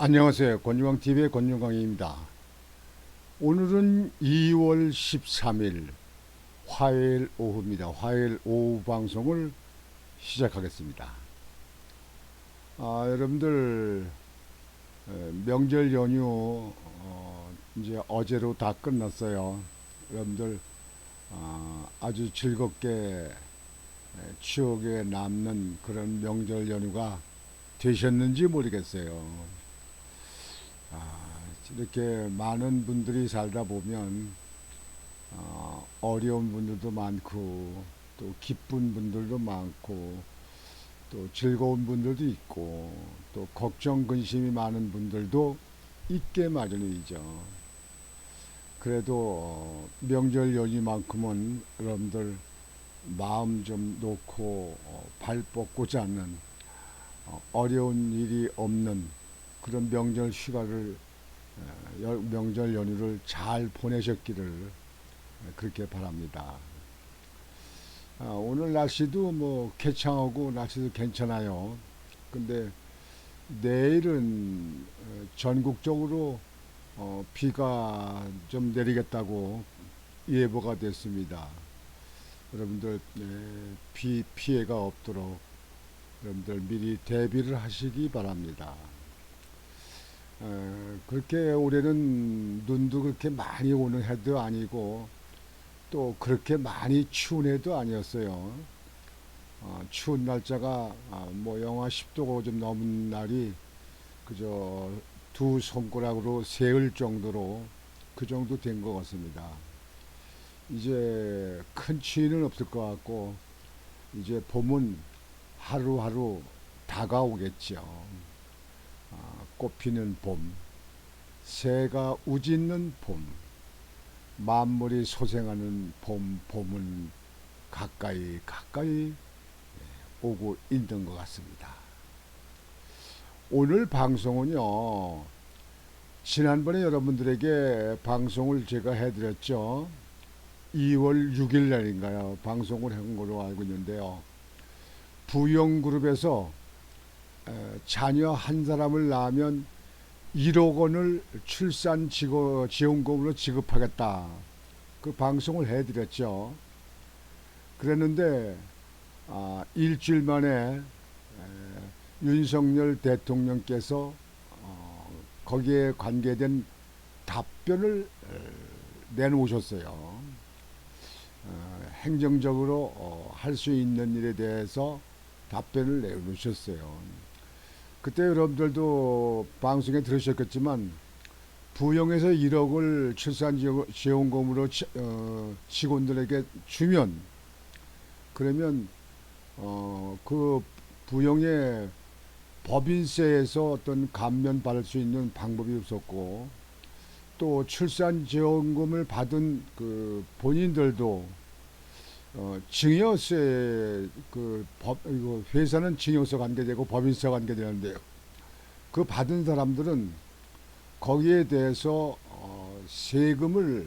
안녕하세요. 권유광TV의 권유광입니다. 오늘은 2월 13일 화요일 오후입니다. 화요일 오후 방송을 시작하겠습니다. 여러분들 명절 연휴 이제 어제로 다 끝났어요. 여러분들 아주 즐겁게 추억에 남는 그런 명절 연휴가 되셨는지 모르겠어요. 이렇게 많은 분들이 살다 보면 어려운 분들도 많고 또 기쁜 분들도 많고 또 즐거운 분들도 있고 또 걱정 근심이 많은 분들도 있게 마련이죠. 그래도 명절 연휴만큼은 여러분들 마음 좀 놓고 발 뻗고자 않는 어려운 일이 없는 그런 명절 휴가를 명절 연휴를 잘 보내셨기를 그렇게 바랍니다. 오늘 날씨도 뭐 개창하고 날씨도 괜찮아요. 근데 내일은 전국적으로 비가 좀 내리겠다고 예보가 됐습니다. 여러분들 비 피해가 없도록 여러분들 미리 대비를 하시기 바랍니다. 그렇게 올해는 눈도 그렇게 많이 오는 해도 아니고 또 그렇게 많이 추운 해도 아니었어요. 추운 날짜가 뭐 영하 10도가 좀 넘은 날이 그저 두 손가락으로 세을 정도로 그 정도 된 것 같습니다. 이제 큰 추위는 없을 것 같고 이제 봄은 하루하루 다가오겠죠. 꽃피는 봄, 새가 우짖는 봄, 만물이 소생하는 봄은 가까이 가까이 오고 있는 것 같습니다. 오늘 방송은요, 지난번에 여러분들에게 방송을 제가 해드렸죠. 2월 6일 날인가요? 방송을 한 걸로 알고 있는데요. 부영그룹에서 자녀 한 사람을 낳으면 1억 원을 출산 지원금으로 지급하겠다. 그 방송을 해드렸죠. 그랬는데 일주일 만에 윤석열 대통령께서 거기에 관계된 답변을 내놓으셨어요. 행정적으로 할 수 있는 일에 대해서 답변을 내놓으셨어요. 그때 여러분들도 방송에 들으셨겠지만 부영에서 1억을 출산지원금으로 직원들에게 주면 그러면 그 부영의 법인세에서 어떤 감면 받을 수 있는 방법이 없었고 또 출산지원금을 받은 그 본인들도 증여세 이거 회사는 증여세 관계되고 법인세 관계되는데요. 그 받은 사람들은 거기에 대해서 세금을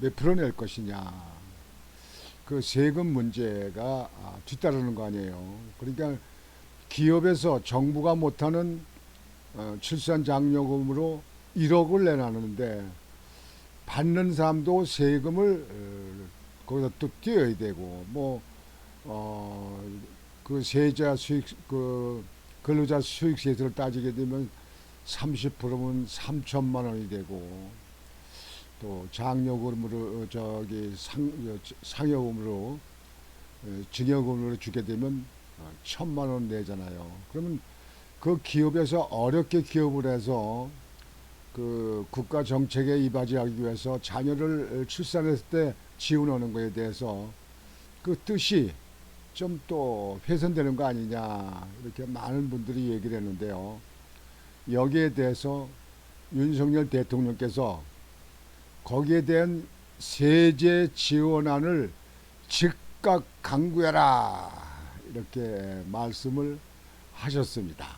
몇 프로 낼 것이냐. 그 세금 문제가 뒤따르는 거 아니에요. 그러니까 기업에서 정부가 못하는 출산장려금으로 1억을 내놨는데 받는 사람도 세금을 거기서 또 띄어야 되고 그 세자 수익 그 근로자 수익세를 따지게 되면 30%면 3천만 원이 되고 또 장려금으로 상여금으로 증여금으로 주게 되면 1,000만 원 내잖아요. 그러면 그 기업에서 어렵게 기업을 해서 그 국가 정책에 이바지하기 위해서 자녀를 출산했을 때 지원하는 것에 대해서 그 뜻이 좀 또 훼손되는 거 아니냐 이렇게 많은 분들이 얘기를 했는데요. 여기에 대해서 윤석열 대통령께서 거기에 대한 세제 지원안을 즉각 강구해라 이렇게 말씀을 하셨습니다.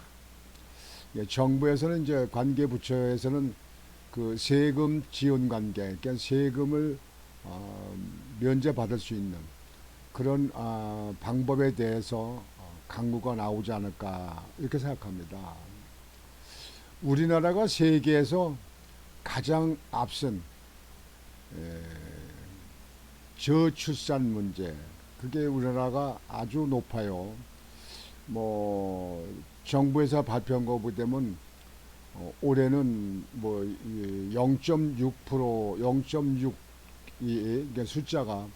정부에서는 이제 관계부처에서는 그 세금 지원 관계, 그러니까 세금을 면제받을 수 있는 그런 방법에 대해서 강구가 나오지 않을까 이렇게 생각합니다. 우리나라가 세계에서 가장 앞선 에, 저출산 문제, 그게 우리나라가 아주 높아요. 뭐 정부에서 발표한 거 보면 올해는 뭐 0.6% 0.6 이게 숫자가,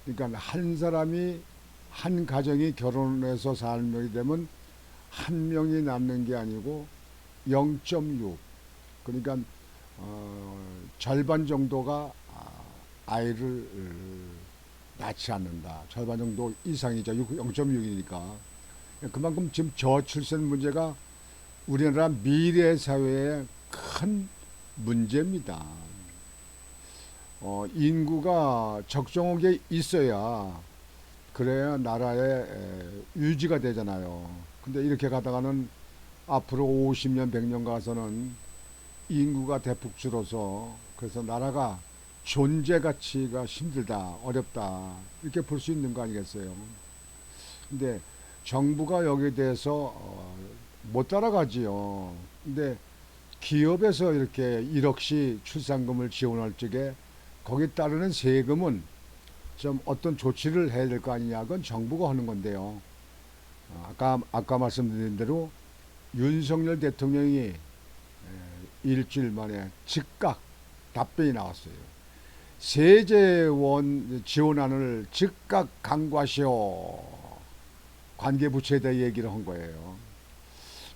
그러니까 한 사람이 한 가정이 결혼해서 살게 되면 한 명이 낳는 게 아니고 0.6, 그러니까 절반 정도가 아이를 낳지 않는다. 절반 정도 이상이죠. 0.6이니까. 그만큼 지금 저출산 문제가 우리나라 미래 사회의 큰 문제입니다. 인구가 적정하게 있어야 그래야 나라의 유지가 되잖아요. 근데 이렇게 가다가는 앞으로 50년, 100년 가서는 인구가 대폭 줄어서 그래서 나라가 존재 가치가 힘들다, 어렵다 이렇게 볼 수 있는 거 아니겠어요? 근데 정부가 여기에 대해서 못 따라가지요. 근데 기업에서 이렇게 1억씩 출산금을 지원할 적에 거기에 따르는 세금은 좀 어떤 조치를 해야 될 거 아니냐. 그건 정부가 하는 건데요. 아까 말씀드린 대로 윤석열 대통령이 일주일 만에 즉각 답변이 나왔어요. 세제원 지원안을 즉각 강구하시오. 관계부처에 대해 얘기를 한 거예요.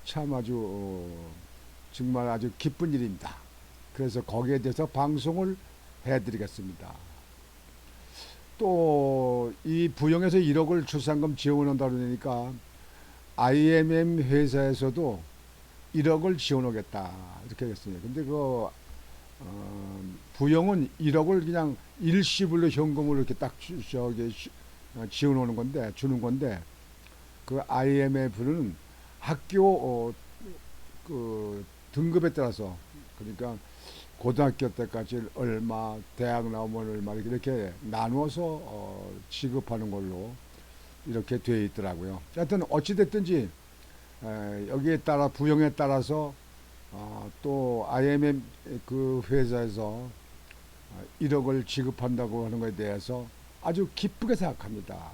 참 아주 정말 아주 기쁜 일입니다. 그래서 거기에 대해서 방송을 해드리겠습니다. 또 이 부영에서 1억을 출산금 지원한다 그러니까 IMM 회사에서도 1억을 지원하겠다 이렇게 했어요. 근데 부영은 1억을 그냥 일시불로 현금으로 이렇게 딱 지원하는 건데, 주는 건데, 그 IMF는 학교 그 등급에 따라서, 그러니까 고등학교 때까지 얼마, 대학 나오면 얼마 이렇게 나누어서 지급하는 걸로 이렇게 되어 있더라고요. 하여튼 어찌 됐든지 여기에 따라 부영에 따라서 또 IMM 그 회사에서 1억을 지급한다고 하는 것에 대해서 아주 기쁘게 생각합니다.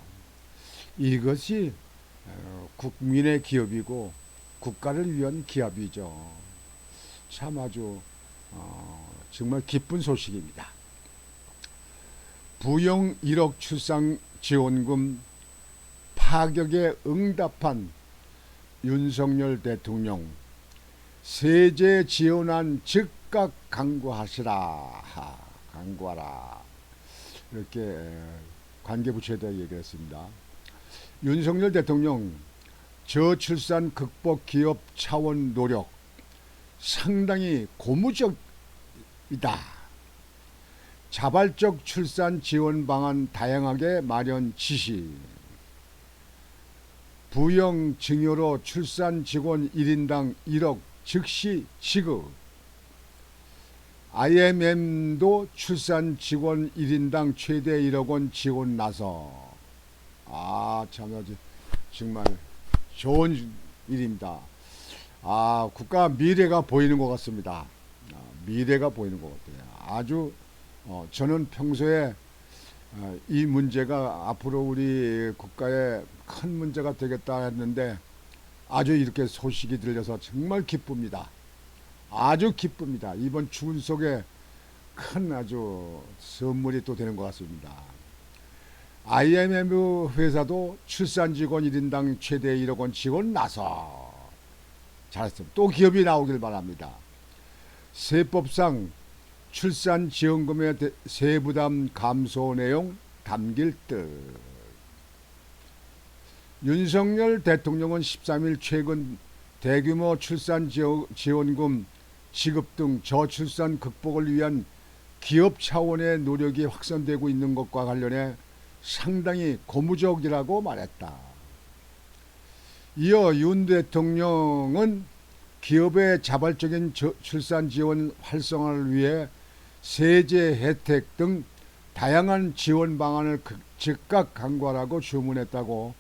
이것이 국민의 기업이고 국가를 위한 기업이죠. 참 아주 정말 기쁜 소식입니다. 부영 1억 출산 지원금 파격에 응답한 윤석열 대통령, 세제 지원안 즉각 강구하시라, 강구하라 이렇게 관계부처에 대해 얘기했습니다. 윤석열 대통령 저출산 극복 기업 차원 노력 상당히 고무적이다. 자발적 출산 지원 방안 다양하게 마련 지시. 부영 증여로 출산 직원 1인당 1억 즉시 지급. IMM도 출산 직원 1인당 최대 1억 원 지원 나서. 참 아주 정말 좋은 일입니다. 국가 미래가 보이는 것 같습니다. 미래가 보이는 것 같아요. 아주 저는 평소에 이 문제가 앞으로 우리 국가에 큰 문제가 되겠다 했는데 아주 이렇게 소식이 들려서 정말 기쁩니다. 아주 기쁩니다. 이번 추운 속에 큰 아주 선물이 또 되는 것 같습니다. IMM 회사도 출산 직원 1인당 최대 1억 원 지원 나서 잘했습니다. 또 기업이 나오길 바랍니다. 세법상 출산 지원금의 세부담 감소 내용 담길 듯. 윤석열 대통령은 13일 최근 대규모 출산 지원금 지급 등 저출산 극복을 위한 기업 차원의 노력이 확산되고 있는 것과 관련해 상당히 고무적이라고 말했다. 이어 윤 대통령은 기업의 자발적인 출산 지원 활성화를 위해 세제 혜택 등 다양한 지원 방안을 즉각 강구하라고 주문했다고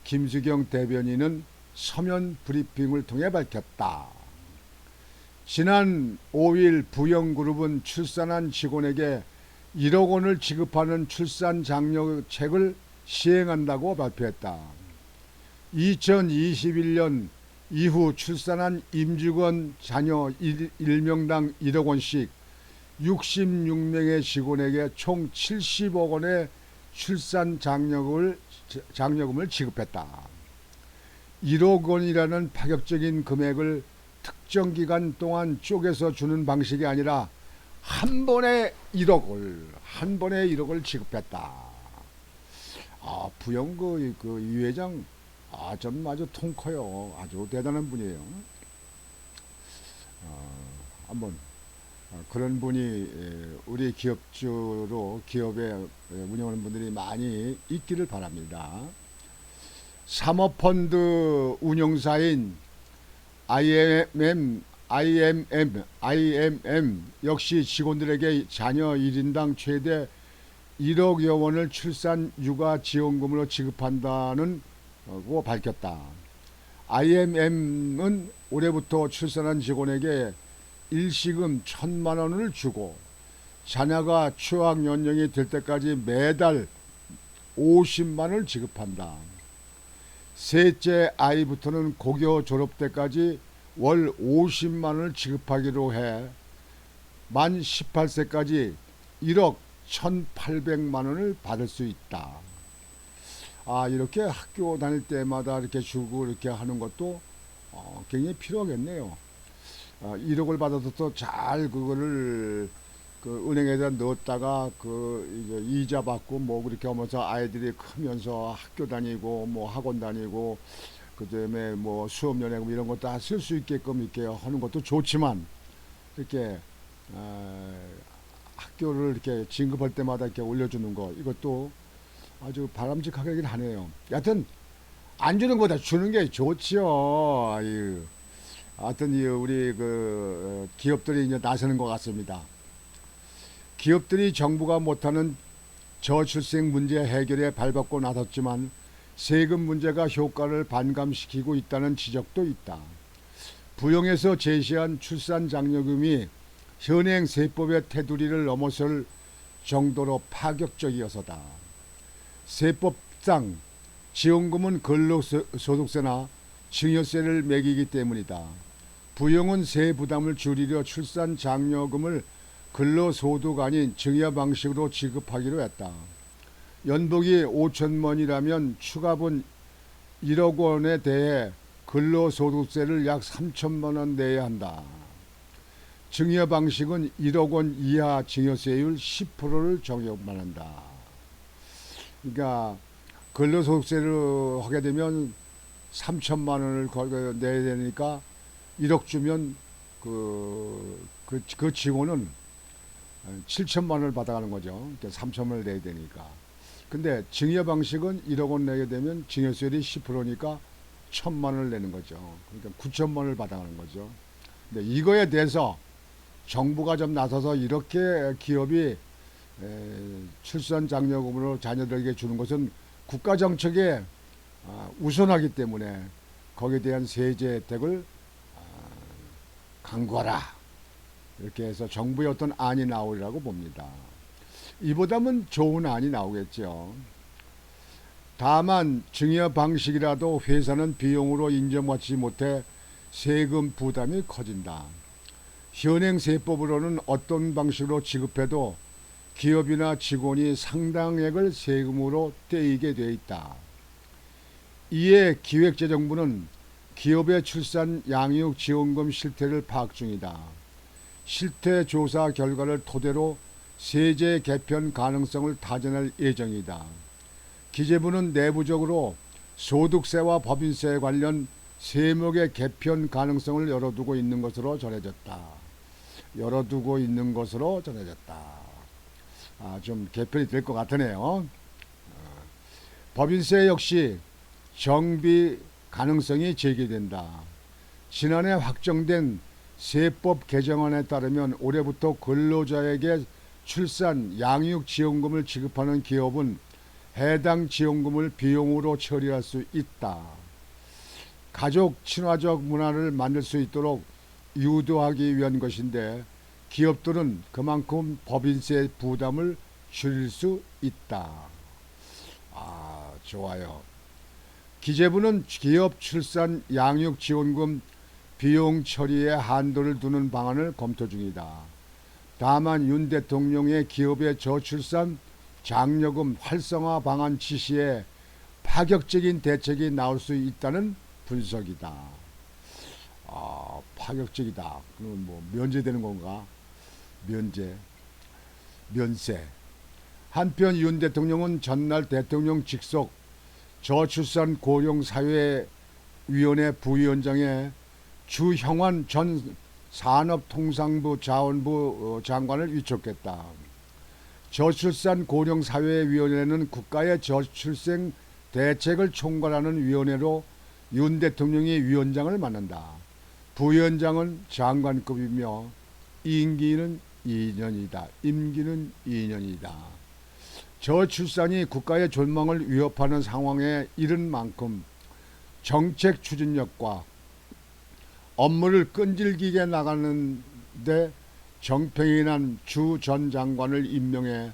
김수경 대변인은 서면 브리핑을 통해 밝혔다. 지난 5일 부영그룹은 출산한 직원에게 1억 원을 지급하는 출산 장려책을 시행한다고 발표했다. 2021년 이후 출산한 임직원 자녀 1명당 1억 원씩 66명의 직원에게 총 70억 원의 출산 장려금을 지급했다. 1억 원이라는 파격적인 금액을 특정 기간 동안 쪼개서 주는 방식이 아니라 한 번에 1억을 지급했다. 부영 이 회장 전 아주 통 커요. 아주 대단한 분이에요. 한번 그런 분이 우리 기업에 운영하는 분들이 많이 있기를 바랍니다. 사모펀드 운용사인 IMM 역시 직원들에게 자녀 1인당 최대 1억여 원을 출산 육아 지원금으로 지급한다는 고 밝혔다. IMM은 올해부터 출산한 직원에게 일시금 1,000만 원을 주고 자녀가 취학 연령이 될 때까지 매달 50만 원을 지급한다. 셋째 아이부터는 고교 졸업 때까지 월 50만 원을 지급하기로 해 만 18세까지 1억 1,800만 원을 받을 수 있다. 이렇게 학교 다닐 때마다 이렇게 주고 이렇게 하는 것도 굉장히 필요하겠네요. 1억을 받아서 또 잘 그거를 은행에다 넣었다가 이제 이자 받고 뭐 그렇게 하면서 아이들이 크면서 학교 다니고 뭐 학원 다니고 그다음에 뭐 수업 연회금 이런 거 다 쓸 수 있게끔 이렇게 하는 것도 좋지만 이렇게 학교를 이렇게 진급할 때마다 이렇게 올려주는 거 이것도 아주 바람직하긴 하네요. 여하튼 안 주는 것보다 주는 게 좋지요. 하여튼 우리 기업들이 이제 나서는 것 같습니다. 기업들이 정부가 못하는 저출생 문제 해결에 발벗고 나섰지만 세금 문제가 효과를 반감시키고 있다는 지적도 있다. 부영에서 제시한 출산 장려금이 현행 세법의 테두리를 넘어설 정도로 파격적이어서다. 세법상 지원금은 근로소득세나 증여세를 매기기 때문이다. 부영은 세 부담을 줄이려 출산 장려금을 근로소득 아닌 증여 방식으로 지급하기로 했다. 연봉이 5천만 원이라면 추가분 1억 원에 대해 근로소득세를 약 3천만 원 내야 한다. 증여 방식은 1억 원 이하 증여세율 10%를 적용만 한다. 그러니까 근로소득세를 하게 되면 3천만 원을 내야 되니까 1억 주면 그 직원은 7천만 원을 받아가는 거죠. 그러니까 3천만 원을 내야 되니까. 근데 증여 방식은 1억 원 내게 되면 증여세율이 10%니까 1천만 원을 내는 거죠. 그러니까 9천만 원을 받아가는 거죠. 근데 이거에 대해서 정부가 좀 나서서 이렇게 기업이 출산 장려금으로 자녀들에게 주는 것은 국가 정책에 우선하기 때문에 거기에 대한 세제 혜택을 강구하라. 이렇게 해서 정부의 어떤 안이 나오리라고 봅니다. 이보다는 좋은 안이 나오겠죠. 다만 증여 방식이라도 회사는 비용으로 인정받지 못해 세금 부담이 커진다. 현행 세법으로는 어떤 방식으로 지급해도 기업이나 직원이 상당액을 세금으로 떼이게 돼 있다. 이에 기획재정부는 기업의 출산 양육 지원금 실태를 파악 중이다. 실태 조사 결과를 토대로 세제 개편 가능성을 다져낼 예정이다. 기재부는 내부적으로 소득세와 법인세 관련 세목의 개편 가능성을 열어두고 있는 것으로 전해졌다. 좀 개편이 될 것 같으네요. 법인세 역시 정비 가능성이 제기된다. 지난해 확정된 세법 개정안에 따르면 올해부터 근로자에게 출산 양육 지원금을 지급하는 기업은 해당 지원금을 비용으로 처리할 수 있다. 가족 친화적 문화를 만들 수 있도록 유도하기 위한 것인데 기업들은 그만큼 법인세 부담을 줄일 수 있다. 아, 좋아요. 기재부는 기업 출산 양육 지원금 비용 처리에 한도를 두는 방안을 검토 중이다. 다만 윤 대통령의 기업의 저출산 장려금 활성화 방안 지시에 파격적인 대책이 나올 수 있다는 분석이다. 아, 파격적이다. 그럼 뭐 면제되는 건가? 면세. 한편 윤 대통령은 전날 대통령 직속 저출산 고령사회위원회 부위원장에 주형환 전 산업통상부 자원부 장관을 위촉했다. 저출산 고령사회위원회는 국가의 저출생 대책을 총괄하는 위원회로 윤 대통령이 위원장을 맡는다. 부위원장은 장관급이며 임기는 2년이다. 저출산이 국가의 존망을 위협하는 상황에 이른 만큼 정책 추진력과 업무를 끈질기게 나가는데 정평이 난 주 전 장관을 임명해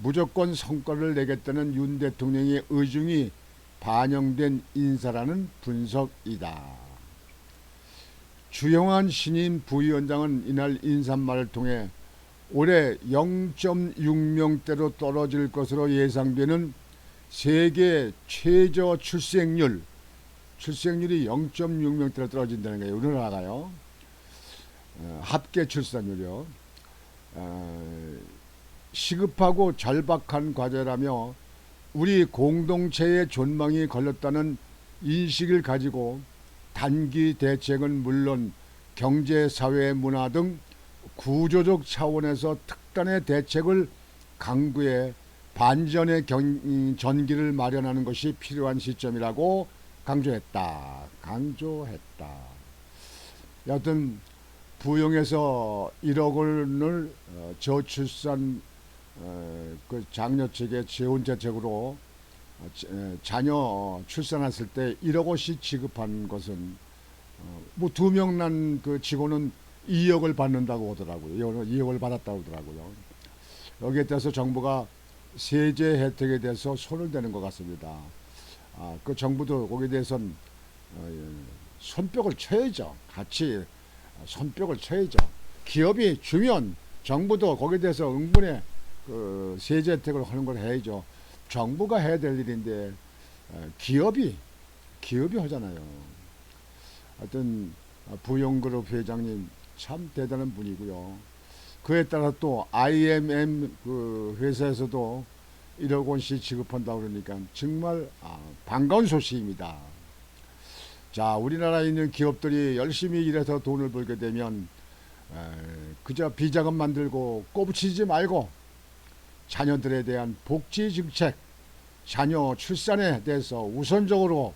무조건 성과를 내겠다는 윤 대통령의 의중이 반영된 인사라는 분석이다. 주영환 신임 부위원장은 이날 인사말을 통해 올해 0.6명대로 떨어질 것으로 예상되는 세계 최저 출생률이 0.6명대로 떨어진다는 거예요. 우리나라가요. 합계 출산율이요. 시급하고 절박한 과제라며 우리 공동체의 존망이 걸렸다는 인식을 가지고 단기 대책은 물론 경제, 사회, 문화 등 구조적 차원에서 특단의 대책을 강구해 반전의 전기를 마련하는 것이 필요한 시점이라고 강조했다. 여하튼 부영에서 1억 원을 저출산 그 장려책의 재원 대책으로 자녀 출산했을 때 1억 원씩 지급한 것은 뭐 2명 난 그 직원은 2억을 받는다고 하더라고요. 2억을 받았다고 하더라고요. 여기에 대해서 정부가 세제 혜택에 대해서 손을 대는 것 같습니다. 그 정부도 거기에 대해서는 손뼉을 쳐야죠. 같이 손뼉을 쳐야죠. 기업이 주면 정부도 거기에 대해서 응분의 그 세제 혜택을 하는 걸 해야죠. 정부가 해야 될 일인데 기업이 하잖아요. 하여튼 부영그룹 회장님 참 대단한 분이고요. 그에 따라 또 IMM 그 회사에서도 1억 원씩 지급한다고 그러니까 정말 반가운 소식입니다. 자, 우리나라에 있는 기업들이 열심히 일해서 돈을 벌게 되면 그저 비자금 만들고 꼬부치지 말고 자녀들에 대한 복지 정책, 자녀 출산에 대해서 우선적으로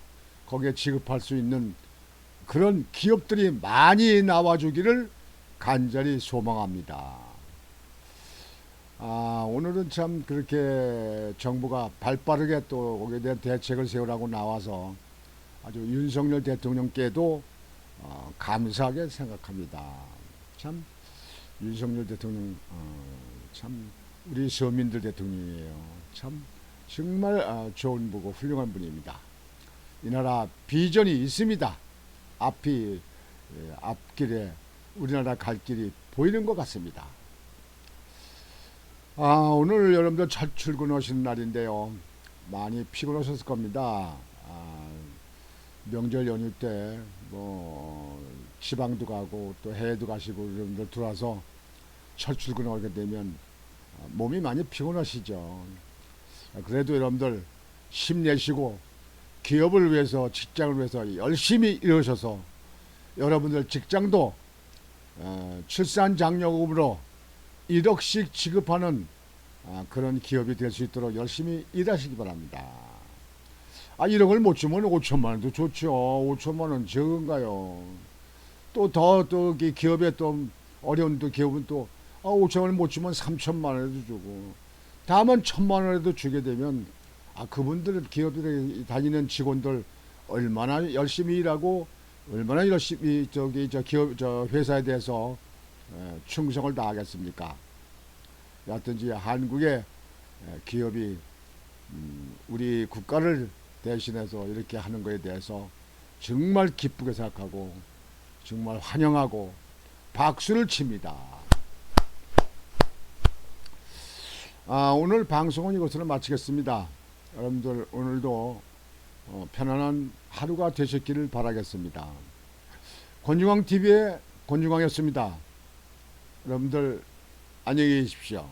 거기에 지급할 수 있는 그런 기업들이 많이 나와주기를 간절히 소망합니다. 오늘은 참 그렇게 정부가 발빠르게 또 거기에 대한 대책을 세우라고 나와서 아주 윤석열 대통령께도 감사하게 생각합니다. 참 윤석열 대통령 참 우리 서민들 대통령이에요. 참 정말 좋은 분이고 훌륭한 분입니다. 이 나라 비전이 있습니다. 앞길에 우리나라 갈 길이 보이는 것 같습니다. 오늘 여러분들 첫 출근하시는 날인데요. 많이 피곤하셨을 겁니다. 명절 연휴 때 뭐 지방도 가고 또 해외도 가시고 여러분들 들어와서 첫 출근하게 되면 몸이 많이 피곤하시죠. 그래도 여러분들 힘내시고 기업을 위해서 직장을 위해서 열심히 일하셔서 여러분들 직장도 출산 장려금으로 1억씩 지급하는 그런 기업이 될 수 있도록 열심히 일하시기 바랍니다. 1억을 못 주면 5천만 원도 좋죠. 5천만 원 적은가요? 또 기업에 또 어려운 또 기업은 또 5천만 원 못 주면 3천만 원에도 주고 다만 1천만 원에도 주게 되면 그분들 기업에 다니는 직원들 얼마나 열심히 일하고 얼마나 열심히 저 기업 저 회사에 대해서 충성을 다하겠습니까? 여하튼지 한국의 기업이 우리 국가를 대신해서 이렇게 하는 것에 대해서 정말 기쁘게 생각하고 정말 환영하고 박수를 칩니다. 오늘 방송은 이것으로 마치겠습니다. 여러분들 오늘도 편안한 하루가 되셨기를 바라겠습니다. 권중광TV의 권중광이었습니다. 여러분들 안녕히 계십시오.